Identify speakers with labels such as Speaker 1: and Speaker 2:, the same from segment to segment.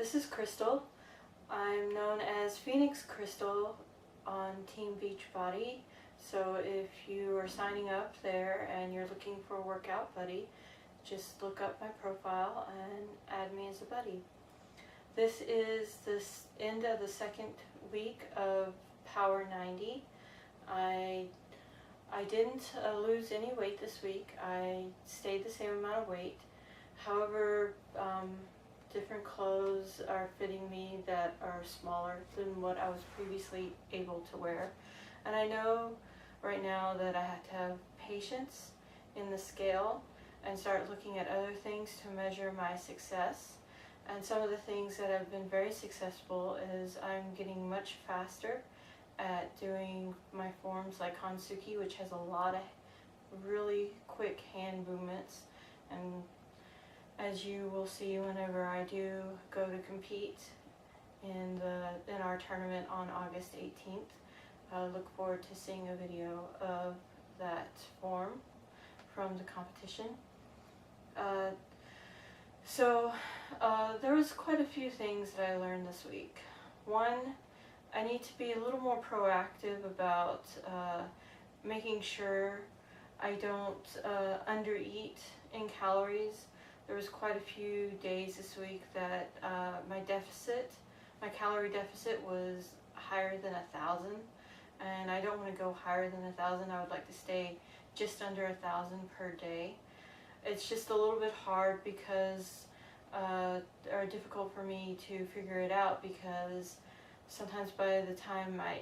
Speaker 1: This is Crystal. I'm known as Phoenix Crystal on Team Beachbody. So if you are signing up there and you're looking for a workout buddy, just look up my profile and add me as a buddy. This is the end of the second week of Power 90. I didn't lose any weight this week. I stayed the same amount of weight. However, different clothes are fitting me that are smaller than what I was previously able to wear. And I know right now that I have to have patience in the scale and start looking at other things to measure my success. And some of the things that have been very successful is I'm getting much faster at doing my forms like Hansuki, which has a lot of really quick hand movements. And as you will see whenever I do go to compete in our tournament on August 18th, I look forward to seeing a video of that form from the competition. There was quite a few things that I learned this week. One, I need to be a little more proactive about making sure I don't undereat in calories. There was quite a few days this week that my calorie deficit was higher than 1,000, and I don't want to go higher than 1,000. I would like to stay just under 1,000 per day. It's just a little bit hard because or difficult for me to figure it out, because sometimes by the time I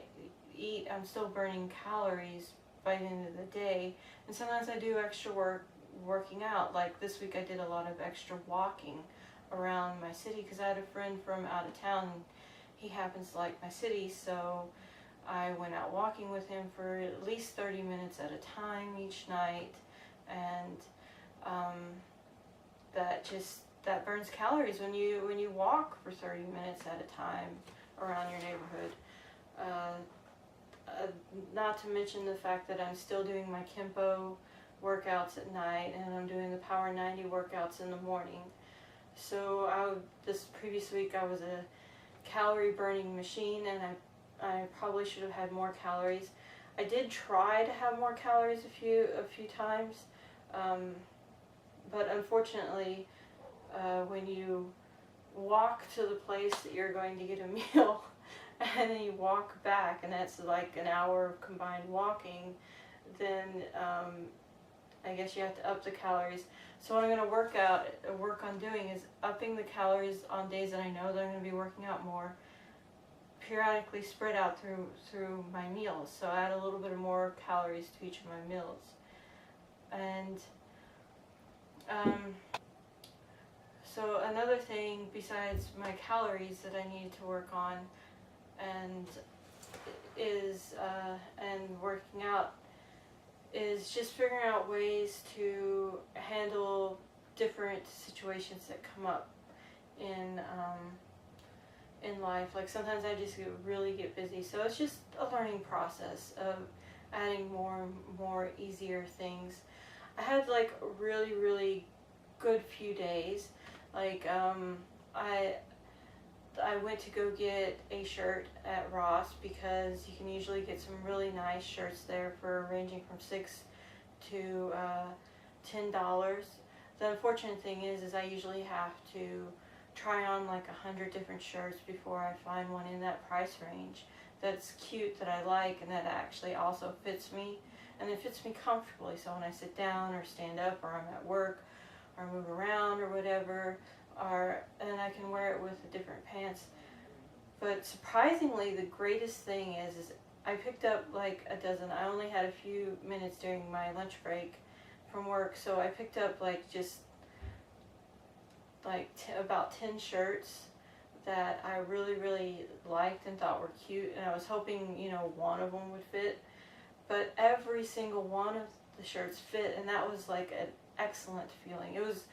Speaker 1: eat, I'm still burning calories by the end of the day, and sometimes I do extra working out. Like this week I did a lot of extra walking around my city because I had a friend from out of town. He happens to like my city, so I went out walking with him for at least 30 minutes at a time each night, and that burns calories when you walk for 30 minutes at a time around your neighborhood. Not to mention the fact that I'm still doing my Kempo workouts at night, and I'm doing the Power 90 workouts in the morning. So this previous week I was a calorie burning machine, and I probably should have had more calories. I did try to have more calories a few times, but unfortunately when you walk to the place that you're going to get a meal and then you walk back, and that's like an hour of combined walking, then I guess you have to up the calories. So what I'm going to work on doing is upping the calories on days that I know that I'm going to be working out more, periodically spread out through my meals. So add a little bit more calories to each of my meals. And so another thing besides my calories that I needed to work on and working out is just figuring out ways to handle different situations that come up in life. Like sometimes I just really get busy, so it's just a learning process of adding more easier things. I had like a really good few days. Like I went to go get a shirt at Ross because you can usually get some really nice shirts there for ranging from $6 to $10. The unfortunate thing is I usually have to try on like 100 different shirts before I find one in that price range that's cute, that I like, and that actually also fits me, and it fits me comfortably. So when I sit down or stand up, or I'm at work or move around or whatever, and I can wear it with the different pants. But surprisingly, the greatest thing is I picked up like a dozen. I only had a few minutes during my lunch break from work, so I picked up like just like about 10 shirts that I really liked and thought were cute, and I was hoping one of them would fit, but every single one of the shirts fit, and that was like an excellent feeling. It was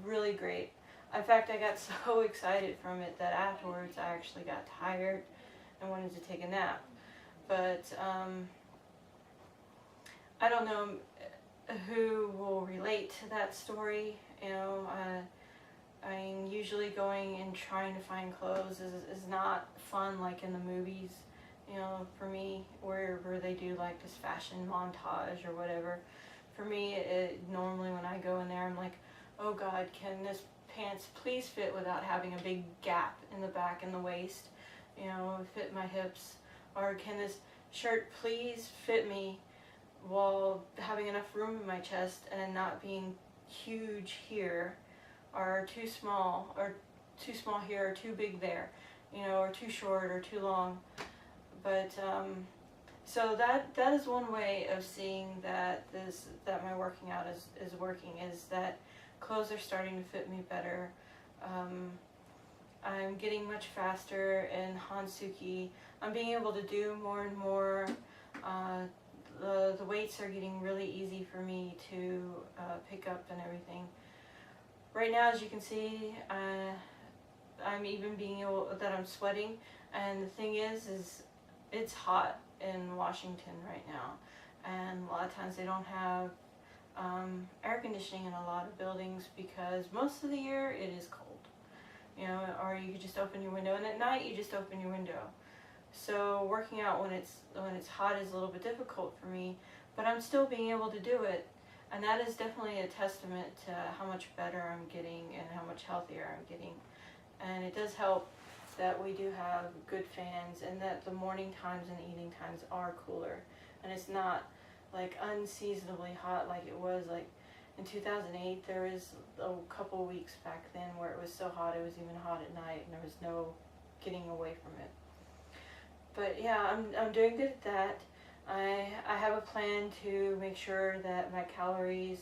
Speaker 1: really great. In fact, I got so excited from it that afterwards I actually got tired and wanted to take a nap. But I don't know who will relate to that story. I mean, usually going and trying to find clothes is not fun like in the movies, you know, for me, where they do like this fashion montage or whatever. For me, normally when I go in there, I'm like, oh God, can this pants please fit without having a big gap in the back and the waist, you know, fit my hips? Or can this shirt please fit me while having enough room in my chest and not being huge here, or too small here, or too big there, you know, or too short or too long. But so that is one way of seeing that my working out is working, is that clothes are starting to fit me better. I'm getting much faster in Hansuki. I'm being able to do more and more. The weights are getting really easy for me to pick up and everything. Right now, as you can see, I'm even being able, that I'm sweating, and the thing is it's hot in Washington right now, and a lot of times they don't have air conditioning in a lot of buildings because most of the year it is cold, you know, or you could just open your window, and at night you just open your window. So working out when it's hot is a little bit difficult for me, but I'm still being able to do it, and that is definitely a testament to how much better I'm getting and how much healthier I'm getting. And it does help that we do have good fans, and that the morning times and the evening times are cooler, and it's not like unseasonably hot like it was like in 2008. There was a couple weeks back then where it was so hot it was even hot at night, and there was no getting away from it. But yeah, I'm doing good at that. I have a plan to make sure that my calories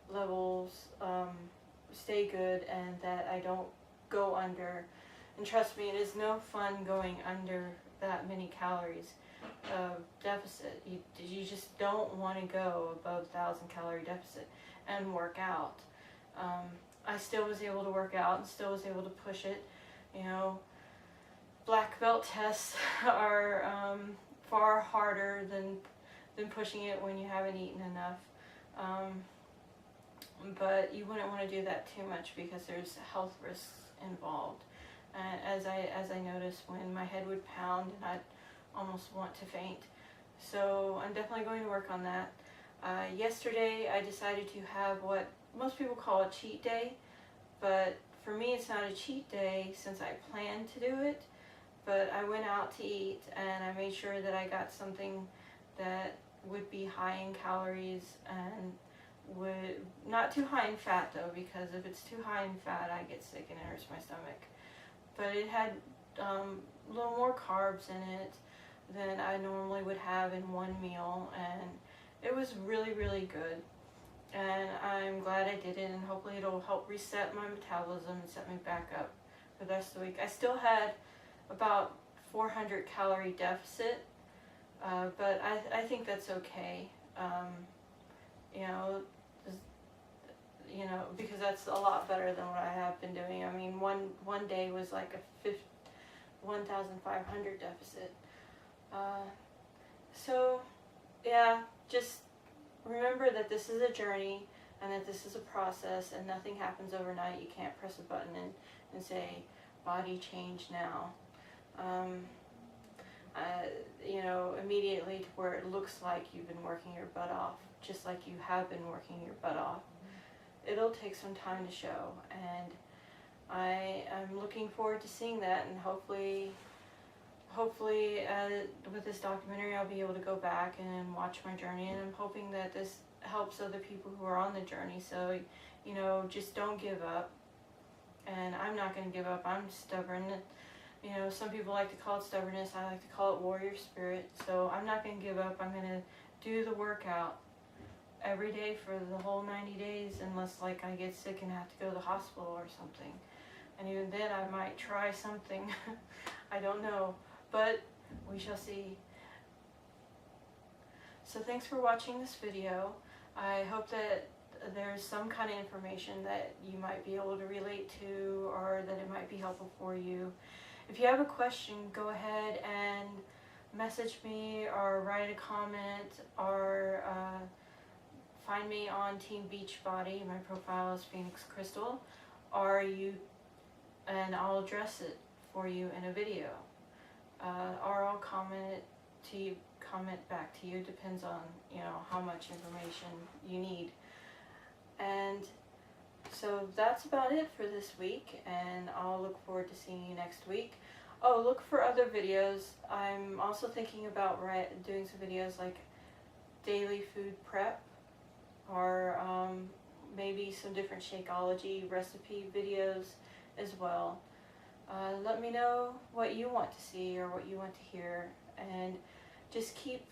Speaker 1: levels stay good, and that I don't go under. And trust me, it is no fun going under that many calories deficit. You just don't want to go above 1,000 calorie deficit and work out. I still was able to work out and still was able to push it. You know, black belt tests are far harder than pushing it when you haven't eaten enough. But you wouldn't want to do that too much because there's health risks involved. And as I noticed when my head would pound and I'd almost want to faint. So I'm definitely going to work on that. Yesterday I decided to have what most people call a cheat day, but for me it's not a cheat day since I planned to do it. But I went out to eat, and I made sure that I got something that would be high in calories and would not too high in fat though, because if it's too high in fat I get sick and it hurts my stomach. But it had a little more carbs in it than I normally would have in one meal, and it was really, really good. And I'm glad I did it, and hopefully it'll help reset my metabolism and set me back up for the rest of the week. I still had about 400 calorie deficit, but I think that's okay. You know, because that's a lot better than what I have been doing. I mean, one day was like a 1,500 deficit. So yeah, just remember that this is a journey, and that this is a process, and nothing happens overnight. You can't press a button and say body change now. You know, immediately to where it looks like you've been working your butt off, just like you have been working your butt off. It'll take some time to show, and I am looking forward to seeing that, and hopefully with this documentary I'll be able to go back and watch my journey, and I'm hoping that this helps other people who are on the journey. So, you know, just don't give up, and I'm not going to give up. I'm stubborn. You know, some people like to call it stubbornness. I like to call it warrior spirit. So I'm not going to give up. I'm going to do the workout every day for the whole 90 days, unless like I get sick and have to go to the hospital or something. And even then I might try something. I don't know, but we shall see. So thanks for watching this video. I hope that there's some kind of information that you might be able to relate to, or that it might be helpful for you. If you have a question, go ahead and message me or write a comment, or find me on Team Beachbody. My profile is Phoenix Crystal. are you, and I'll address it for you in a video, or I'll comment back to you. Depends on, you know, how much information you need. And so that's about it for this week, and I'll look forward to seeing you next week. Oh, look for other videos. I'm also thinking about doing some videos like daily food prep, or maybe some different Shakeology recipe videos as well. Let me know what you want to see or what you want to hear, and just keep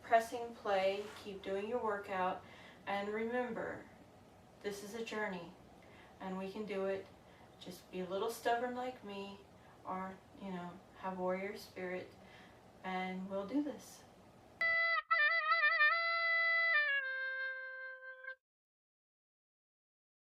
Speaker 1: pressing play, keep doing your workout, and remember, this is a journey, and we can do it. Just be a little stubborn like me, or, you know, have warrior spirit, and we'll do this.